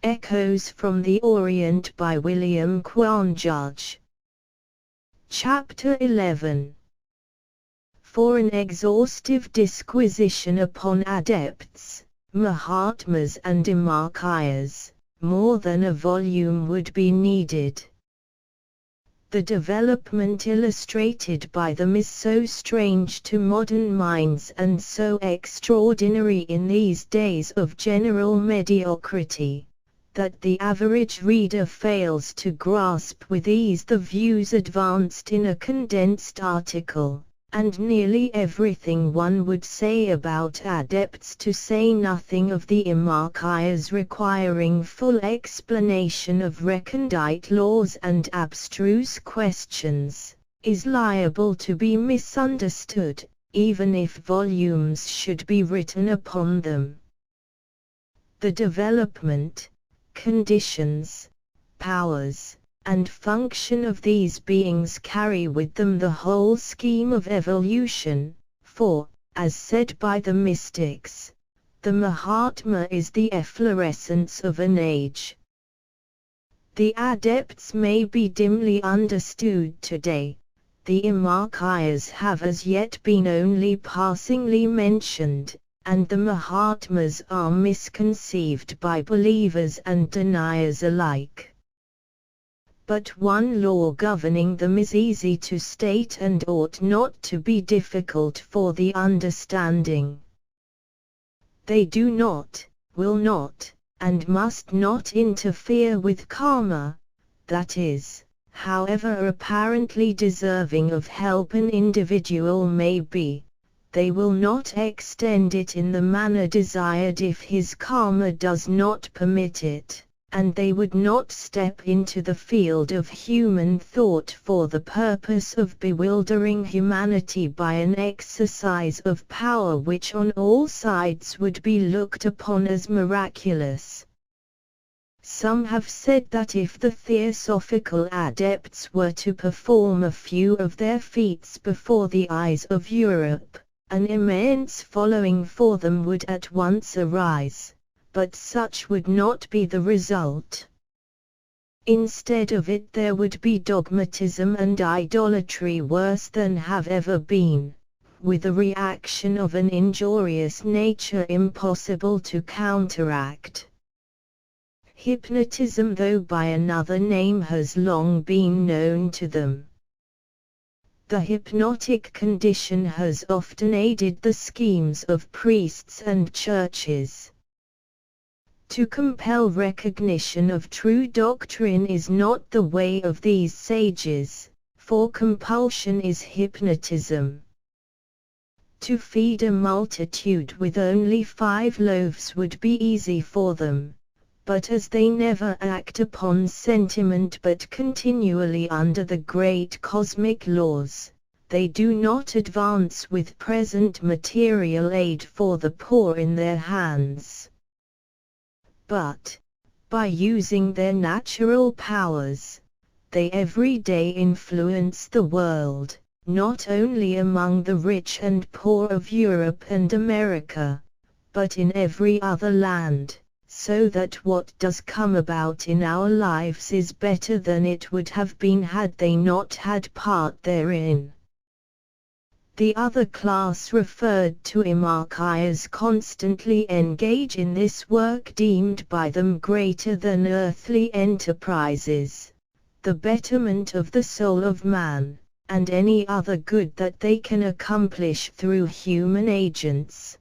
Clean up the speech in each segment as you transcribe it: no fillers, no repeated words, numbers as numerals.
Echoes from the Orient by William Quan Judge. Chapter 11. For an exhaustive disquisition upon adepts, Mahatmas and Emigrades, more than a volume would be needed. The development illustrated by them is so strange to modern minds and so extraordinary in these days of general mediocrity, that the average reader fails to grasp with ease the views advanced in a condensed article, and nearly everything one would say about adepts, to say nothing of the Emigrades, requiring full explanation of recondite laws and abstruse questions, is liable to be misunderstood, even if volumes should be written upon them. The development, conditions, powers, and function of these beings carry with them the whole scheme of evolution, for, as said by the mystics, the Mahatma is the efflorescence of an age. The adepts may be dimly understood today, the Emigrades have as yet been only passingly mentioned, and the Mahatmas are misconceived by believers and deniers alike. But one law governing them is easy to state and ought not to be difficult for the understanding. They do not, will not, and must not interfere with karma, that is, however apparently deserving of help an individual may be, they will not extend it in the manner desired if his karma does not permit it, and they would not step into the field of human thought for the purpose of bewildering humanity by an exercise of power which on all sides would be looked upon as miraculous. Some have said that if the Theosophical adepts were to perform a few of their feats before the eyes of Europe, an immense following for them would at once arise, but such would not be the result. Instead of it there would be dogmatism and idolatry worse than have ever been, with a reaction of an injurious nature impossible to counteract. Hypnotism, though by another name, has long been known to them. The hypnotic condition has often aided the schemes of priests and churches. To compel recognition of true doctrine is not the way of these sages, for compulsion is hypnotism. To feed a multitude with only 5 loaves would be easy for them, but as they never act upon sentiment but continually under the great cosmic laws, they do not advance with present material aid for the poor in their hands. But, by using their natural powers, they every day influence the world, not only among the rich and poor of Europe and America, but in every other land, so that what does come about in our lives is better than it would have been had they not had part therein. The other class referred to, Emigrades, constantly engage in this work deemed by them greater than earthly enterprises, the betterment of the soul of man, and any other good that they can accomplish through human agents.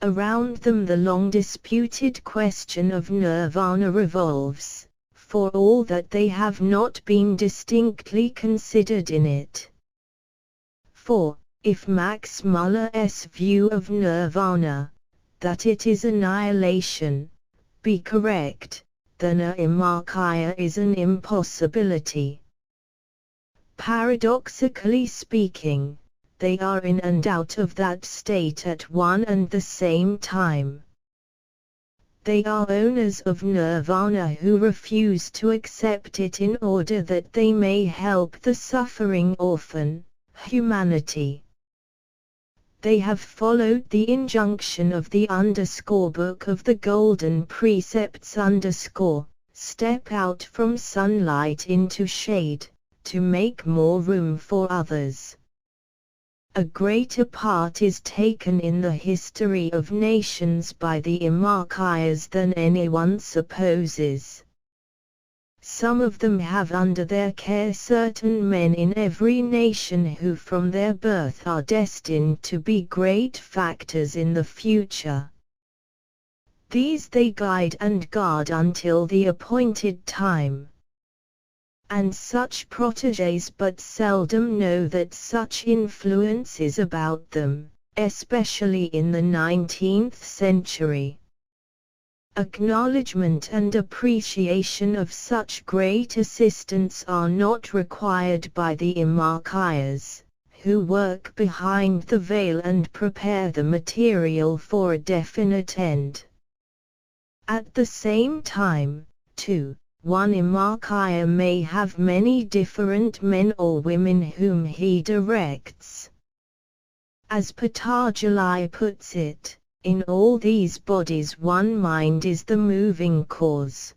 Around them the long disputed question of nirvana revolves, for all that they have not been distinctly considered in it. For, if Max Muller's view of nirvana, that it is annihilation, be correct, then a Emigrade is an impossibility. Paradoxically speaking, they are in and out of that state at one and the same time. They are owners of nirvana who refuse to accept it in order that they may help the suffering orphan, humanity. They have followed the injunction of the _book of the golden precepts _ step out from sunlight into shade, to make more room for others. A greater part is taken in the history of nations by the Emarchias than anyone supposes. Some of them have under their care certain men in every nation who from their birth are destined to be great factors in the future. These they guide and guard until the appointed time. And such protégés but seldom know that such influence is about them, especially in the 19th century. Acknowledgement and appreciation of such great assistance are not required by the Emarchias, who work behind the veil and prepare the material for a definite end. At the same time, too, one Emarchia may have many different men or women whom he directs. As Patanjali puts it, in all these bodies one mind is the moving cause.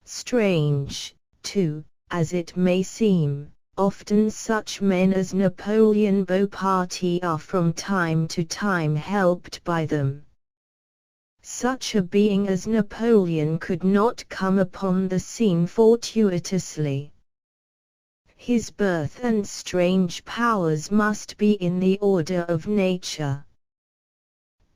Strange, too, as it may seem, often such men as Napoleon Bonaparte are from time to time helped by them. Such a being as Napoleon could not come upon the scene fortuitously. His birth and strange powers must be in the order of nature.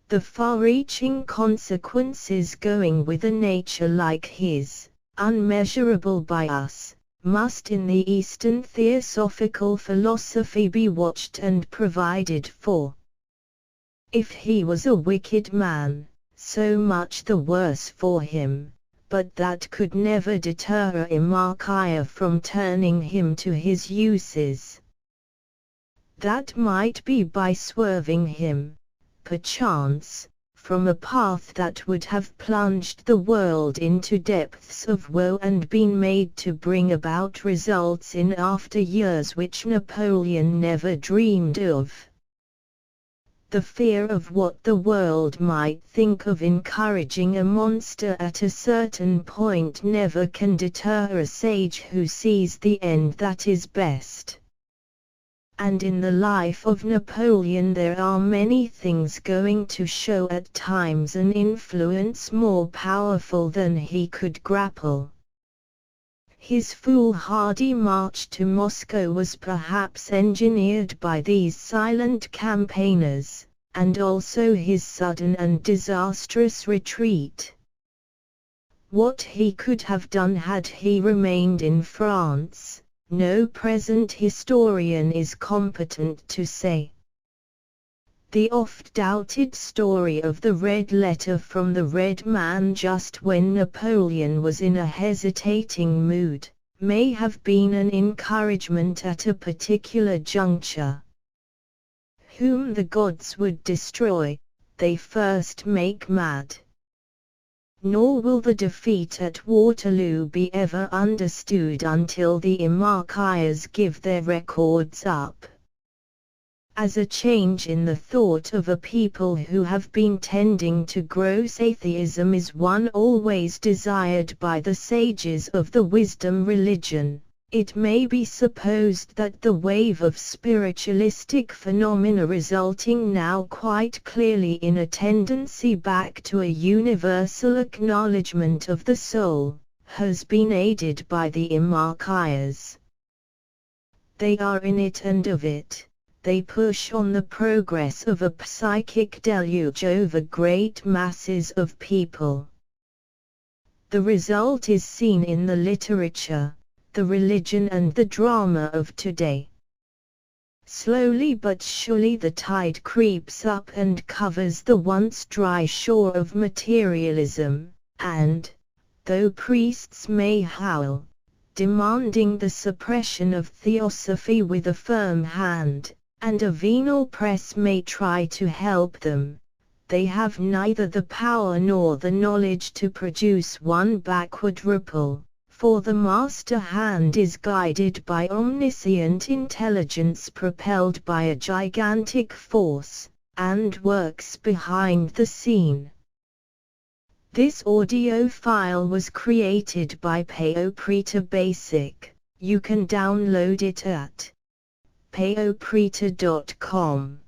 The far-reaching consequences going with a nature like his, unmeasurable by us, must in the Eastern Theosophical philosophy be watched and provided for. If he was a wicked man, so much the worse for him, but that could never deter a Emarchia from turning him to his uses. That might be by swerving him, perchance, from a path that would have plunged the world into depths of woe and been made to bring about results in after years which Napoleon never dreamed of. The fear of what the world might think of encouraging a monster at a certain point never can deter a sage who sees the end that is best. And in the life of Napoleon there are many things going to show at times an influence more powerful than he could grapple. His foolhardy march to Moscow was perhaps engineered by these silent campaigners, and also his sudden and disastrous retreat. What he could have done had he remained in France, no present historian is competent to say. The oft-doubted story of the red letter from the Red Man just when Napoleon was in a hesitating mood, may have been an encouragement at a particular juncture. Whom the gods would destroy, they first make mad. Nor will the defeat at Waterloo be ever understood until the Emarchias give their records up. As a change in the thought of a people who have been tending to gross atheism is one always desired by the sages of the wisdom religion, it may be supposed that the wave of spiritualistic phenomena resulting now quite clearly in a tendency back to a universal acknowledgement of the soul, has been aided by the Emarchias. They are in it and of it. They push on the progress of a psychic deluge over great masses of people. The result is seen in the literature, the religion and the drama of today. Slowly but surely the tide creeps up and covers the once dry shore of materialism, and, though priests may howl, demanding the suppression of theosophy with a firm hand, and a venal press may try to help them, they have neither the power nor the knowledge to produce one backward ripple, for the master hand is guided by omniscient intelligence propelled by a gigantic force, and works behind the scene. This audio file was created by Payopreta Basic. You can download it at payopreta.com.